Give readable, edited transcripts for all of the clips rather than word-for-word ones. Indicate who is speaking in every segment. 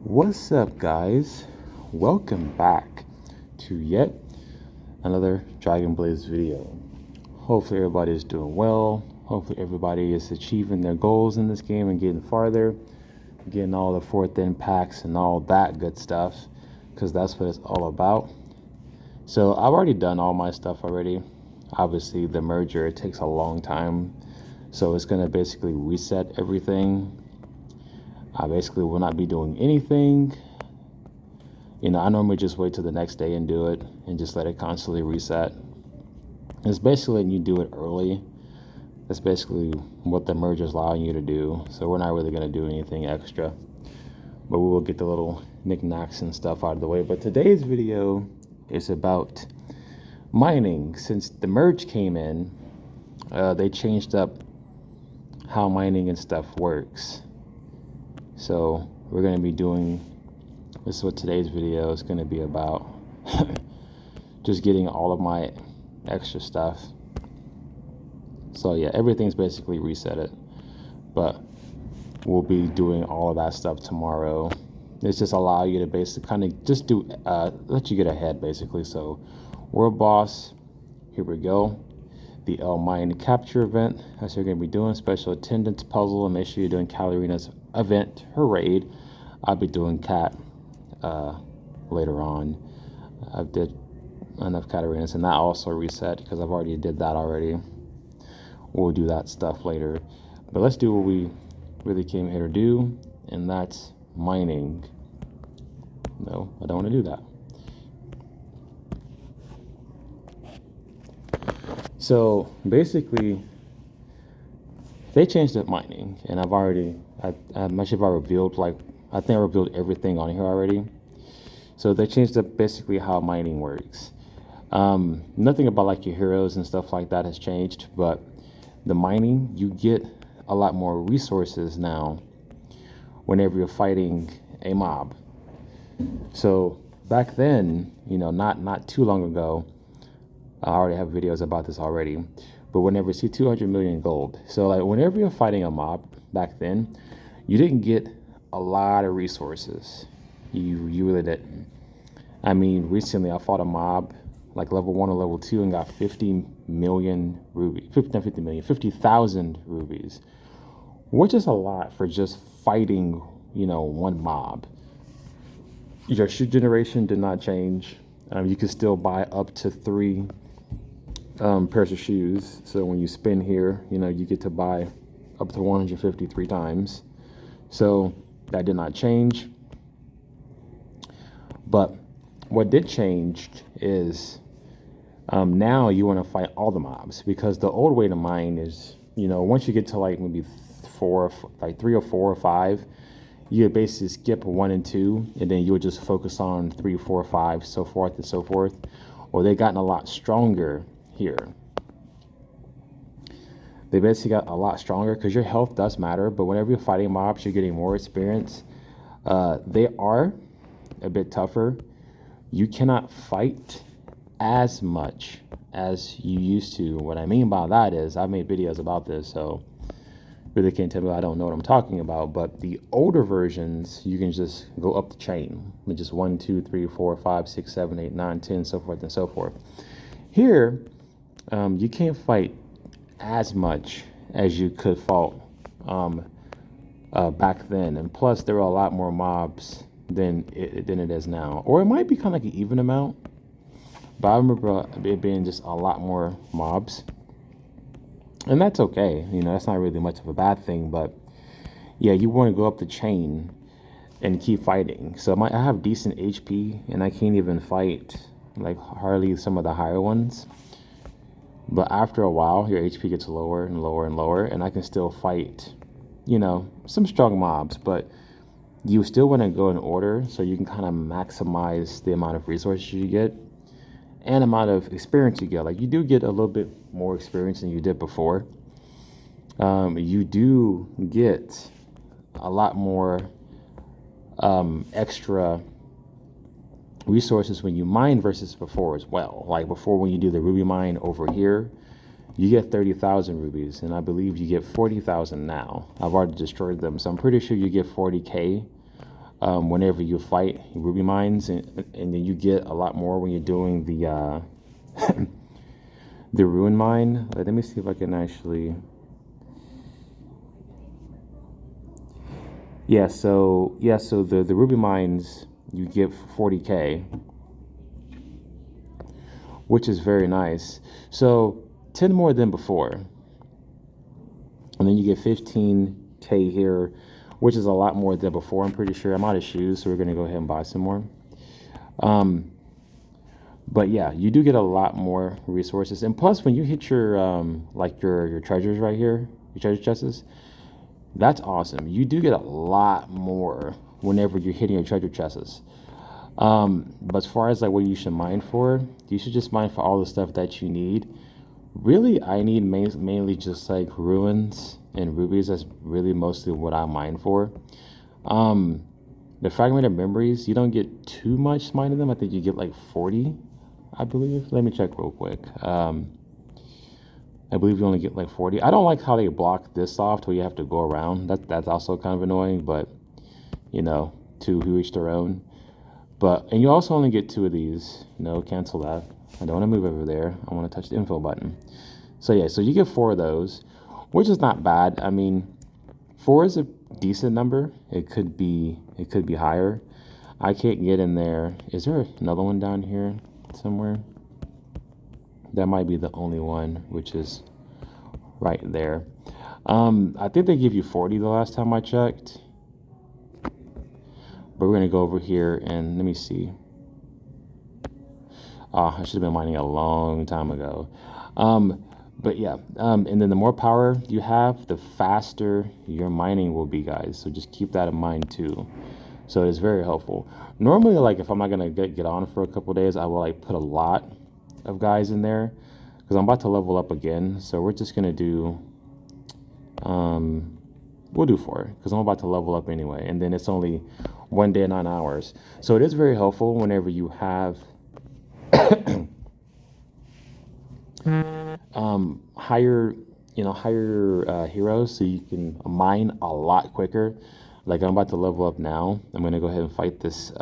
Speaker 1: What's up, guys? Welcome back to yet another Dragon Blaze video. Hopefully everybody is doing well. Hopefully everybody is achieving their goals in this game and getting farther, getting all the fourth end packs and all that good stuff, because that's what it's all about. So I've already done all my stuff already. Obviously the merger, it takes a long time, so it's going to basically reset everything. I basically will not be doing anything. I normally just wait till the next day and do it and just let it constantly reset. It's basically letting you do it early. That's basically what the merger is allowing you to do. So we're not really going to do anything extra. But we will get the little knickknacks and stuff out of the way. But today's video is about mining. Since the merge came in, they changed up how mining and stuff works. So we're going to be doing, this is what today's video is going to be about. Just getting all of my extra stuff. So yeah, everything's basically resetted, but we'll be doing all of that stuff tomorrow. It's just allow you to basically kind of just do, let you get ahead basically. So World Boss, here we go. The El Mine Capture event, as you're going to be doing, special attendance puzzle, and make sure you're doing Catarina's event, her raid. I'll be doing Cat later on. I did enough Catarina's, and that also reset because I've already did that already. We'll do that stuff later, but let's do what we really came here to do, and that's mining. No, I don't want to do that. So basically, they changed up mining, and I revealed, I think I revealed everything on here already. So they changed up basically how mining works. Nothing about like your heroes and stuff like that has changed, but the mining, you get a lot more resources now whenever you're fighting a mob. So back then, not too long ago, I already have videos about this already, but whenever you see 200 million gold, so like whenever you're fighting a mob back then, you didn't get a lot of resources. You really didn't. I mean, recently I fought a mob like level 1 or level 2 and got 50 million rubies, 50,000 rubies, which is a lot for just fighting, one mob. Your shoot generation did not change. You can still buy up to 3 pairs of shoes. So when you spin here, you get to buy up to 153 times. So that did not change. But what did change is now you want to fight all the mobs, because the old way to mine is, once you get to like maybe 3 or 4 or 5, you would basically skip 1 and 2, and then you would just focus on 3, 4, 5, so forth and so forth. Or they've gotten a lot stronger here. They basically got a lot stronger because your health does matter, but whenever you're fighting mobs, you're getting more experience. They are a bit tougher. You cannot fight as much as you used to. What I mean by that is, I've made videos about this, so really can't tell me I don't know what I'm talking about. But the older versions, you can just go up the chain with just 1, 2, 3, 4, 5, 6, 7, 8, 9, 10, so forth and so forth. Here, you can't fight as much as you could fight back then, and plus there were a lot more mobs than it is now. Or it might be kind of like an even amount, but I remember it being just a lot more mobs, and that's okay. That's not really much of a bad thing. But yeah, you want to go up the chain and keep fighting. So I have decent HP, and I can't even fight like hardly some of the higher ones. But after a while, your HP gets lower and lower and lower, and I can still fight, some strong mobs. But you still want to go in order so you can kind of maximize the amount of resources you get and amount of experience you get. Like, you do get a little bit more experience than you did before. You do get a lot more extra resources when you mine versus before as well. Like before, when you do the ruby mine over here, you get 30,000 rubies, and I believe you get 40,000 now. I've already destroyed them, so I'm pretty sure you get 40k whenever you fight ruby mines, and then you get a lot more when you're doing the the ruin mine. Let me see if I can actually. So the ruby mines you get 40k, which is very nice. So 10 more than before, and then you get 15k here, which is a lot more than before. I'm pretty sure. I'm out of shoes, so we're gonna go ahead and buy some more. But yeah, you do get a lot more resources, and plus when you hit your like your treasures right here, your treasure chests, that's awesome. You do get a lot more whenever you're hitting your treasure chests. But as far as like what you should mine for, you should just mine for all the stuff that you need. Really, I need mainly just like ruins and rubies. That's really mostly what I mine for. The fragmented memories, you don't get too much mining them. I think you get like 40, I believe. Let me check real quick. I believe you only get like 40. I don't like how they block this off till you have to go around. That's also kind of annoying, but you know, to each their own. And you also only get 2 of these. No, cancel that. I don't want to move over there. I want to touch the info button. So yeah, so you get 4 of those, which is not bad. I mean, 4 is a decent number. It could be higher. I can't get in there. Is there another one down here somewhere? That might be the only one, which is right there. I think they give you 40 the last time I checked. But we're gonna go over here and let me see. I should have been mining a long time ago. But yeah, and then the more power you have, the faster your mining will be, guys. So just keep that in mind too. So it's very helpful. Normally, like if I'm not gonna get on for a couple days, I will like put a lot of guys in there because I'm about to level up again. So we're just gonna do we'll do 4 because I'm about to level up anyway, and then it's only 1 day and 9 hours. So it is very helpful whenever you have higher heroes, so you can mine a lot quicker. Like I'm about to level up now. I'm gonna go ahead and fight this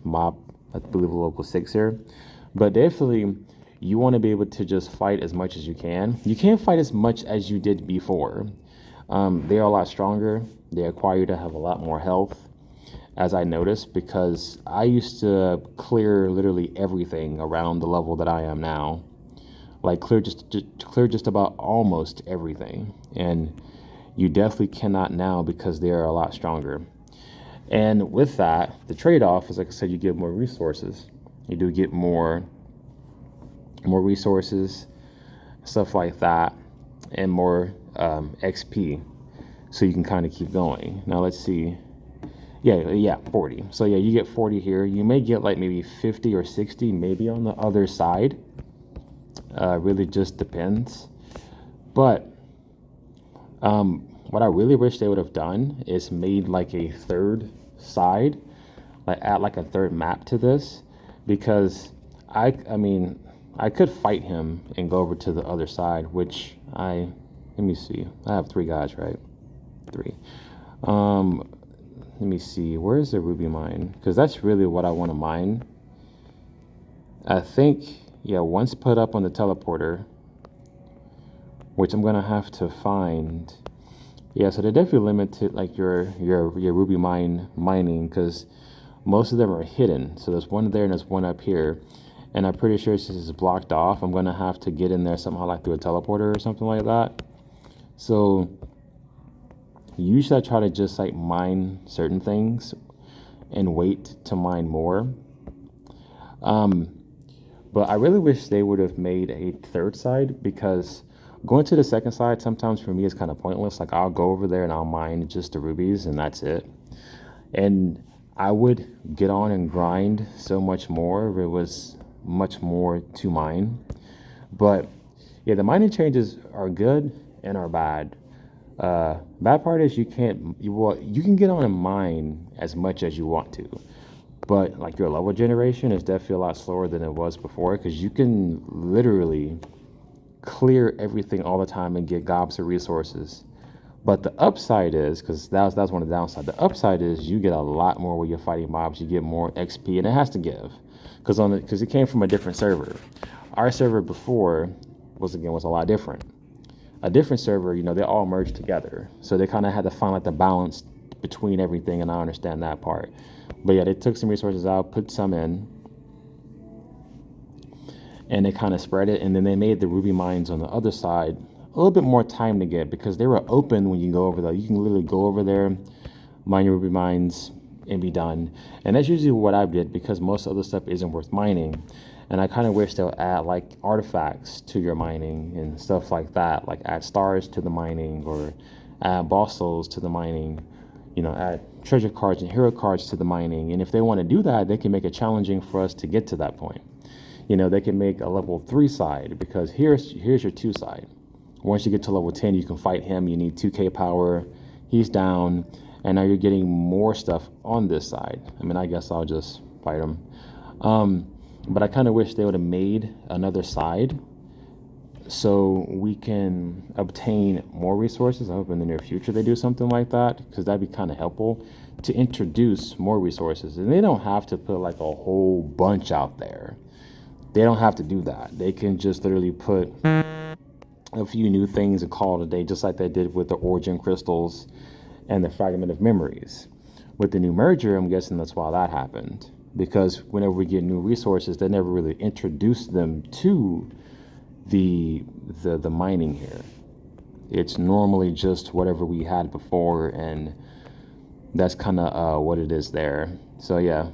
Speaker 1: mob, I believe level 6 here. But definitely you want to be able to just fight as much as you can. You can't fight as much as you did before. They're a lot stronger. They require you to have a lot more health, as I noticed, because I used to clear literally everything around the level that I am now. Like clear just about almost everything. And you definitely cannot now because they are a lot stronger. And with that, the trade-off is, like I said, you get more resources. You do get more resources, stuff like that, and more XP, so you can kind of keep going. Now let's see. Yeah, 40. So yeah, you get 40 here. You may get like maybe 50 or 60 maybe on the other side. Really just depends. But what I really wish they would have done is made like a third side, like add like a third map to this, because I mean I could fight him and go over to the other side, which let me see. I have 3 guys, right? 3. Let me see. Where is the ruby mine? Because that's really what I want to mine. I think, yeah, once put up on the teleporter, which I'm gonna have to find. Yeah, so they're definitely limited, like your ruby mining, because most of them are hidden. So there's one there and there's one up here, and I'm pretty sure this is blocked off. I'm gonna have to get in there somehow, like through a teleporter or something like that. So usually I try to just like mine certain things and wait to mine more. But I really wish they would have made a third side, because going to the second side sometimes for me is kind of pointless. Like I'll go over there and I'll mine just the rubies and that's it. And I would get on and grind so much more if it was much more to mine. But yeah, the mining changes are good and are bad. Bad part is you can get on and mine as much as you want to, but like your level generation is definitely a lot slower than it was before, because you can literally clear everything all the time and get gobs of resources But the upside is, because that's one of the downsides. The upside is you get a lot more when you're fighting mobs. You get more XP, and it has to give, because it came from a different server. Our server before was a lot different. A different server, they all merged together, so they kind of had to find like the balance between everything, and I understand that part. But yeah, they took some resources out, put some in, and they kind of spread it, and then they made the ruby mines on the other side a little bit more time to get, because they were open when you go over there. You can literally go over there, mine your ruby mines, and be done. And that's usually what I did, because most other stuff isn't worth mining. And I kind of wish they'll add like artifacts to your mining and stuff like that, like add stars to the mining, or add boss souls to the mining, add treasure cards and hero cards to the mining. And if they want to do that, they can make it challenging for us to get to that point. They can make a level 3 side, because here's your 2 side. Once you get to level 10, you can fight him. You need 2k power. He's down. And now you're getting more stuff on this side. I mean, I guess I'll just fight him. But I kind of wish they would have made another side so we can obtain more resources. I hope in the near future they do something like that, because that'd be kind of helpful to introduce more resources. And they don't have to put like a whole bunch out there. They don't have to do that. They can just literally put a few new things and call it a day, just like they did with the origin crystals and the fragment of memories. With the new merger, I'm guessing that's why that happened, because whenever we get new resources, they never really introduced them to the mining here. It's normally just whatever we had before, and that's kind of what it is there. So yeah,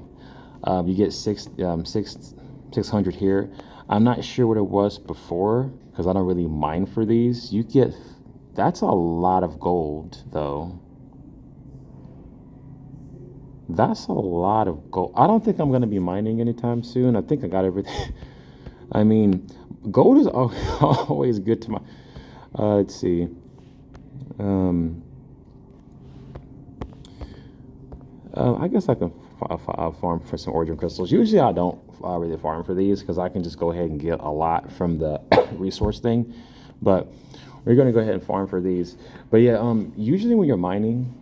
Speaker 1: you get 600 here. I'm not sure what it was before, because I don't really mine for these. That's a lot of gold though. That's a lot of gold. I don't think I'm going to be mining anytime soon. I think I got everything. I mean, gold is always good to mine. Let's see. I guess I can farm for some origin crystals. Usually I don't really farm for these, because I can just go ahead and get a lot from the resource thing. But we're going to go ahead and farm for these. But yeah, usually when you're mining,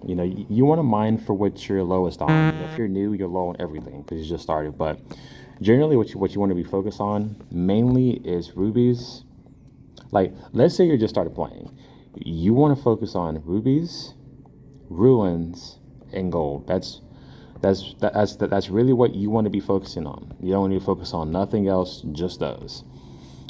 Speaker 1: you want to mine for what you're lowest on. If you're new, you're low on everything because you just started. But generally what you want to be focused on mainly is rubies. Like, let's say you just started playing. You want to focus on rubies, ruins, and gold. That's really what you want to be focusing on. You don't need to focus on nothing else, just those.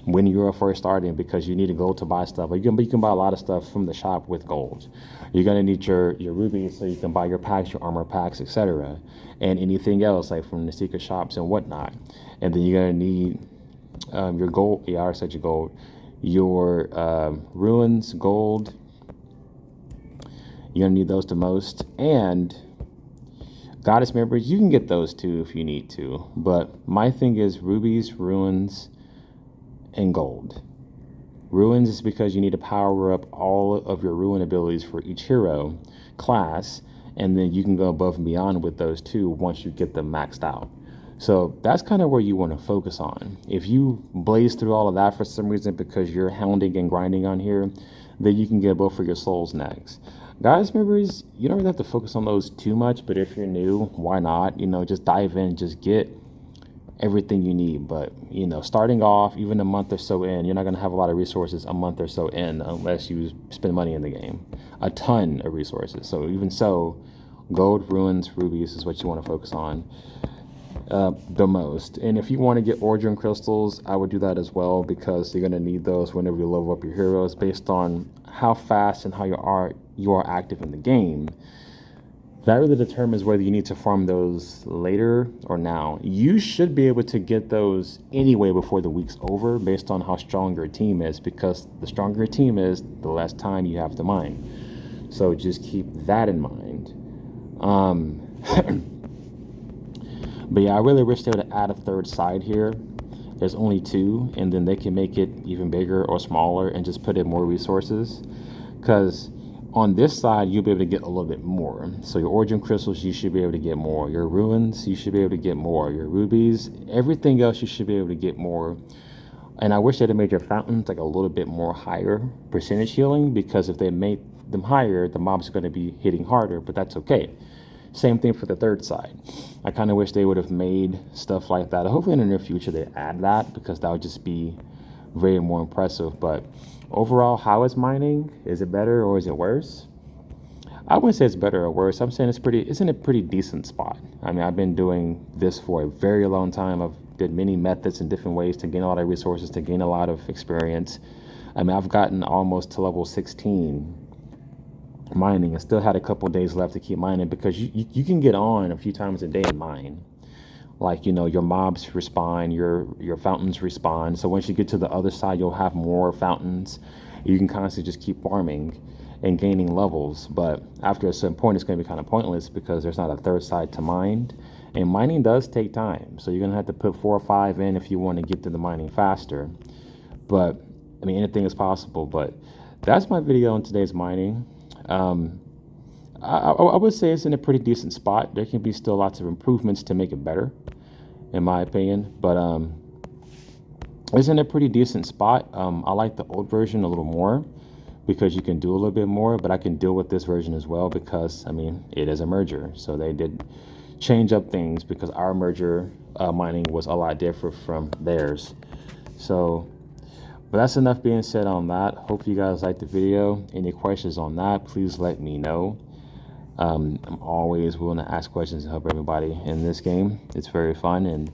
Speaker 1: When you're first starting, because you need to gold to buy stuff. But you can buy a lot of stuff from the shop with gold. You're gonna need your rubies, so you can buy your packs, your armor packs, etc., and anything else like from the secret shops and whatnot. And then you're gonna need your gold. Yeah, I already said your gold. Your ruins, gold. You're gonna need those the most, and goddess members. You can get those too if you need to. But my thing is rubies, ruins, and gold. Ruins is because you need to power up all of your ruin abilities for each hero class, and then you can go above and beyond with those too once you get them maxed out. So that's kind of where you want to focus on. If you blaze through all of that for some reason because you're hounding and grinding on here, then you can get both for your souls next. Goddess members, you don't really have to focus on those too much, but if you're new, why not? Just dive in, just get everything you need. But starting off, even a month or so in, you're not going to have a lot of resources a month or so in unless you spend money in the game, a ton of resources. So even so, gold, ruins, rubies is what you want to focus on the most. And if you want to get origin crystals, I would do that as well, because you're going to need those whenever you level up your heroes based on how fast and how you are active in the game. That really determines whether you need to farm those later or now. You should be able to get those anyway before the week's over, based on how strong your team is, because the stronger your team is, the less time you have to mine. So just keep that in mind. But yeah, I really wish they would add a third side here. There's only 2, and then they can make it even bigger or smaller and just put in more resources. Because on this side, you'll be able to get a little bit more. So your origin crystals, you should be able to get more. Your ruins, you should be able to get more. Your rubies, everything else, you should be able to get more. And I wish they'd have made your fountains like a little bit more higher percentage healing, because if they made them higher, the mobs are going to be hitting harder, but that's okay. Same thing for the third side. I kind of wish they would have made stuff like that. Hopefully in the near future they add that, because that would just be very more impressive. But overall, how is mining? Is it better or is it worse? I wouldn't say it's better or worse. I'm saying it's in a pretty decent spot. I mean, I've been doing this for a very long time. I've did many methods and different ways to gain a lot of resources, to gain a lot of experience. I mean, I've gotten almost to level 16 mining and still had a couple days left to keep mining, because you can get on a few times a day and mine. Like, you know, your mobs respawn, your fountains respawn. So once you get to the other side, you'll have more fountains. You can constantly just keep farming and gaining levels. But after a certain point, it's going to be kind of pointless, because there's not a third side to mine. And mining does take time. So you're going to have to put 4 or 5 in if you want to get to the mining faster. But, I mean, anything is possible. But that's my video on today's mining. I would say it's in a pretty decent spot. There can be still lots of improvements to make it better, in my opinion. But it's in a pretty decent spot. I like the old version a little more, because you can do a little bit more, but I can deal with this version as well, because, I mean, it is a merger. So they did change up things, because our merger mining was a lot different from theirs. So, but that's enough being said on that. Hope you guys liked the video. Any questions on that, please let me know. I'm always willing to ask questions and help everybody in this game. It's very fun, and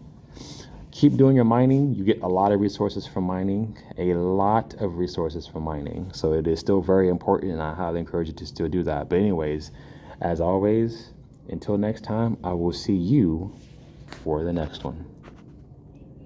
Speaker 1: keep doing your mining. You get a lot of resources from mining, a lot of resources from mining. So it is still very important, and I highly encourage you to still do that. But anyways, as always, until next time, I will see you for the next one.